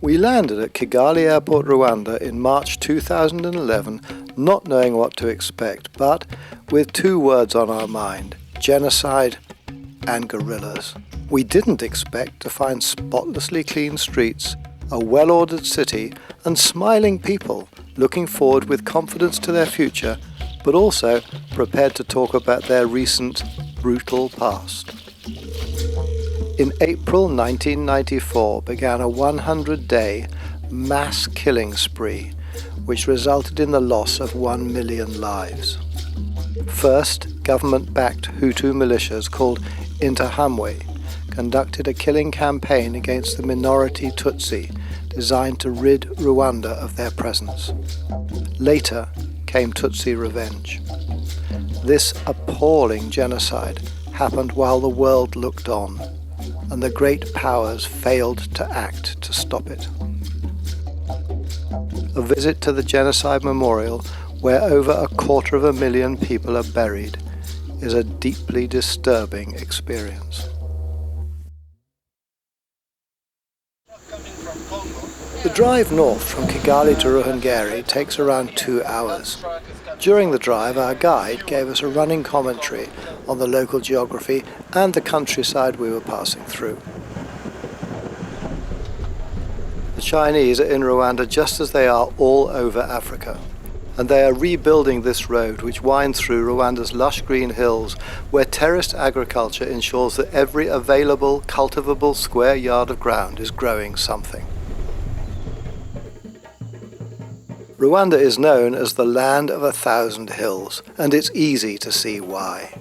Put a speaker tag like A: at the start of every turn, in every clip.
A: We landed at Kigali Airport, Rwanda in March 2011, not knowing what to expect, but with two words on our mind: genocide and guerrillas. We didn't expect to find spotlessly clean streets, a well-ordered city, and smiling people looking forward with confidence to their future, but also prepared to talk about their recent brutal past. In April 1994 began a 100-day mass killing spree, which resulted in the loss of 1 million lives. First, government-backed Hutu militias called Interahamwe conducted a killing campaign against the minority Tutsi, designed to rid Rwanda of their presence. Later came Tutsi revenge. This appalling genocide happened while the world looked on, and the great powers failed to act to stop it. A visit to the Genocide Memorial, where over 250,000 people are buried, is a deeply disturbing experience. The drive north from Kigali to Ruhengeri takes around 2 hours. During the drive, our guide gave us a running commentary on the local geography and the countryside we were passing through. The Chinese are in Rwanda just as they are all over Africa, and they are rebuilding this road which winds through Rwanda's lush green hills, where terraced agriculture ensures that every available cultivable square yard of ground is growing something. Rwanda is known as the land of 1,000 hills, and it's easy to see why.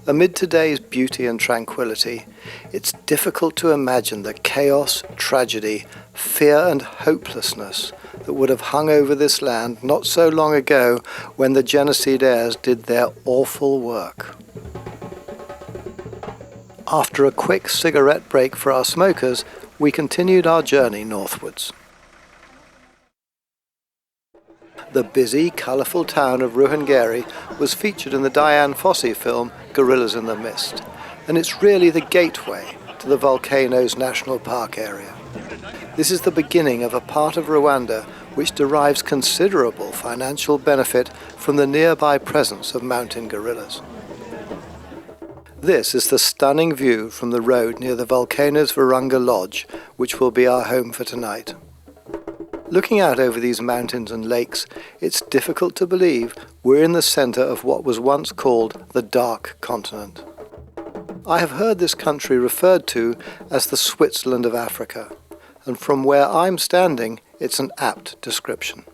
A: Amid today's beauty and tranquility, it's difficult to imagine the chaos, tragedy, fear and hopelessness that would have hung over this land not so long ago when the genocidaires did their awful work. After a quick cigarette break for our smokers, we continued our journey northwards. The busy, colourful town of Ruhengeri was featured in the Dian Fossey film Gorillas in the Mist, and it's really the gateway to the Volcanoes National Park area. This is the beginning of a part of Rwanda which derives considerable financial benefit from the nearby presence of mountain gorillas. This is the stunning view from the road near the Volcanoes Virunga Lodge, which will be our home for tonight. Looking out over these mountains and lakes, it's difficult to believe we're in the centre of what was once called the Dark Continent. I have heard this country referred to as the Switzerland of Africa, and from where I'm standing, it's an apt description.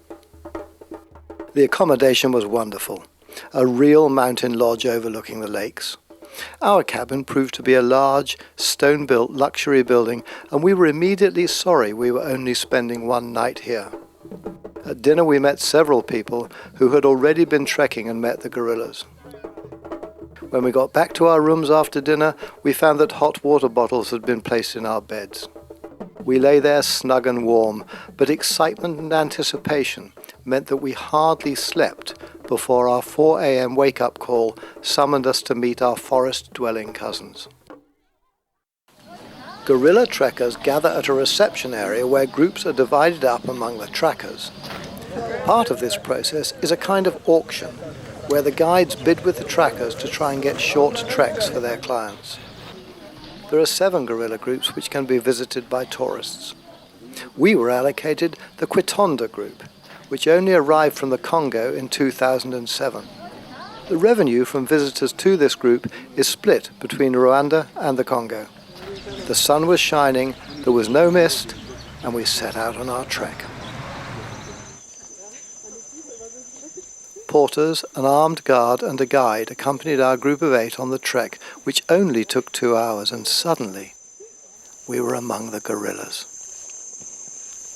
A: The accommodation was wonderful, a real mountain lodge overlooking the lakes. Our cabin proved to be a large, stone-built luxury building, and we were immediately sorry we were only spending one night here. At dinner we met several people who had already been trekking and met the gorillas. When we got back to our rooms after dinner, we found that hot water bottles had been placed in our beds. We lay there snug and warm, but excitement and anticipation meant that we hardly slept before our 4 a.m. wake-up call summoned us to meet our forest-dwelling cousins. Gorilla trekkers gather at a reception area where groups are divided up among the trackers. Part of this process is a kind of auction, where the guides bid with the trackers to try and get short treks for their clients. There are 7 gorilla groups which can be visited by tourists. We were allocated the Quitonda group, which only arrived from the Congo in 2007. The revenue from visitors to this group is split between Rwanda and the Congo. The sun was shining, there was no mist, and we set out on our trek. Porters, an armed guard and a guide accompanied our group of 8 on the trek, which only took 2 hours, and suddenly we were among the gorillas.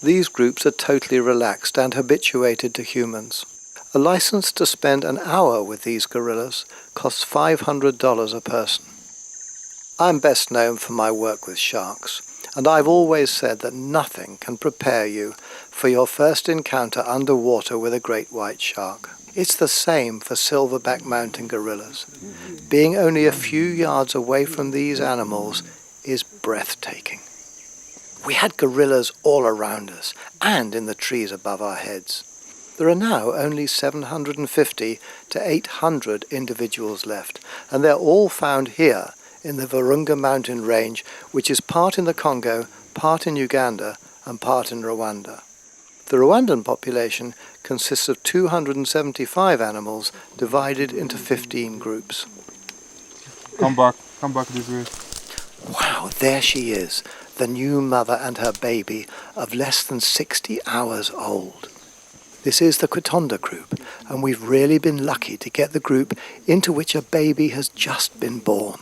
A: These groups are totally relaxed and habituated to humans. A license to spend an hour with these gorillas costs $500 a person. I'm best known for my work with sharks, And I've always said that nothing can prepare you for your first encounter underwater with a great white shark. It's the same for silverback mountain gorillas. Being only a few yards away from these animals is breathtaking. We had gorillas all around us and in the trees above our heads. There are now only 750 to 800 individuals left, and they're all found here in the Virunga mountain range, which is part in the Congo, part in Uganda, and part in Rwanda. The Rwandan population consists of 275 animals divided into 15 groups.
B: Come back this way.
A: Wow, there she is, the new mother and her baby of less than 60 hours old. This is the Quitonda group, and we've really been lucky to get the group into which a baby has just been born.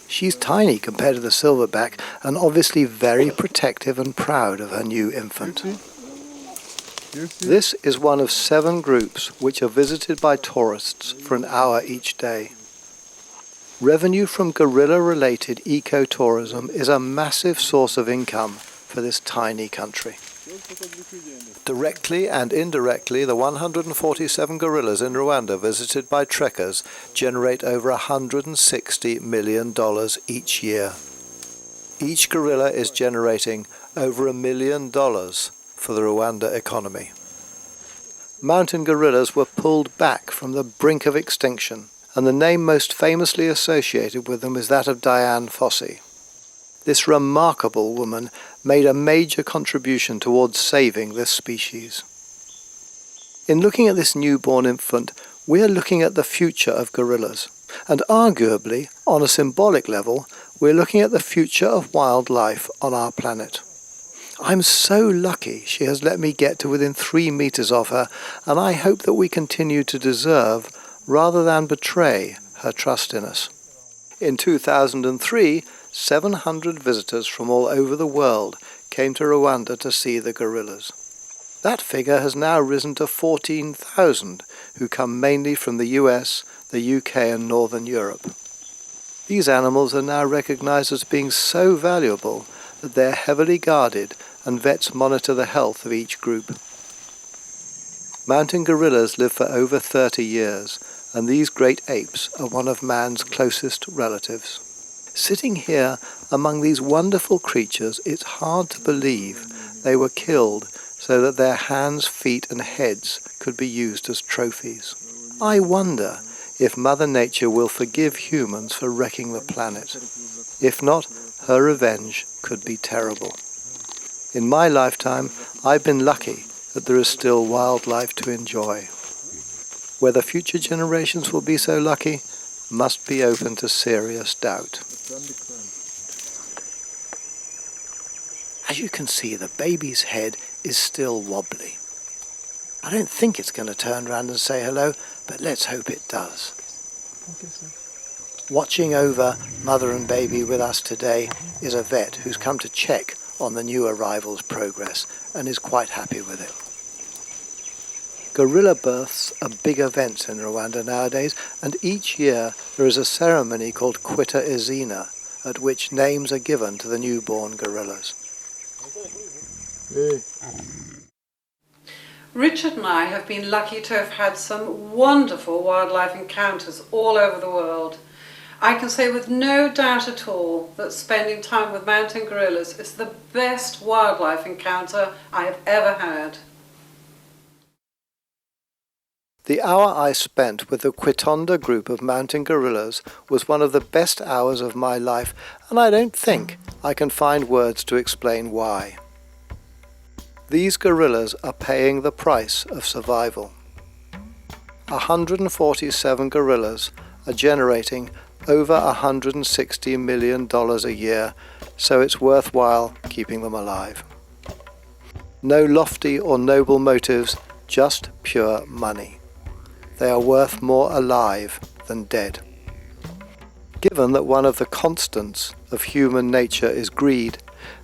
A: She's tiny compared to the silverback and obviously very protective and proud of her new infant. This is one of 7 groups which are visited by tourists for an hour each day. Revenue from gorilla-related ecotourism is a massive source of income for this tiny country. Directly and indirectly, the 147 gorillas in Rwanda visited by trekkers generate over $160 million each year. Each gorilla is generating over $1 million for the Rwanda economy. Mountain gorillas were pulled back from the brink of extinction, and the name most famously associated with them is that of Dian Fossey. This remarkable woman made a major contribution towards saving this species. In looking at this newborn infant, we are looking at the future of gorillas, and arguably, on a symbolic level, we're looking at the future of wildlife on our planet. I'm so lucky she has let me get to within 3 meters of her, and I hope that we continue to deserve, rather than betray, her trust in us. In 2003, 700 visitors from all over the world came to Rwanda to see the gorillas. That figure has now risen to 14,000, who come mainly from the US, the UK and Northern Europe. These animals are now recognized as being so valuable that they're heavily guarded and vets monitor the health of each group. Mountain gorillas live for over 30 years, and these great apes are one of man's closest relatives. Sitting here among these wonderful creatures, it's hard to believe they were killed so that their hands, feet and heads could be used as trophies. I wonder if Mother Nature will forgive humans for wrecking the planet. If not, her revenge could be terrible. In my lifetime, I've been lucky that there is still wildlife to enjoy. Whether future generations will be so lucky must be open to serious doubt. As you can see, the baby's head is still wobbly. I don't think it's going to turn around and say hello, but let's hope it does. Watching over mother and baby with us today is a vet who's come to check on the new arrival's progress and is quite happy with it. Gorilla births are big events in Rwanda nowadays, and each year there is a ceremony called Kwita Izina, at which names are given to the newborn gorillas.
C: Richard and I have been lucky to have had some wonderful wildlife encounters all over the world. I can say with no doubt at all that spending time with mountain gorillas is the best wildlife encounter I have ever had.
A: The hour I spent with the Quitonda group of mountain gorillas was one of the best hours of my life, and I don't think I can find words to explain why. These gorillas are paying the price of survival. 147 gorillas are generating over $160 million a year, so it's worthwhile keeping them alive. No lofty or noble motives, just pure money. They are worth more alive than dead. Given that one of the constants of human nature is greed,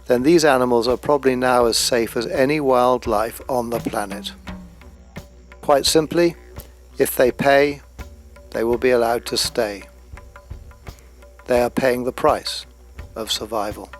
A: then these animals are probably now as safe as any wildlife on the planet. Quite simply, if they pay, they will be allowed to stay. They are paying the price of survival.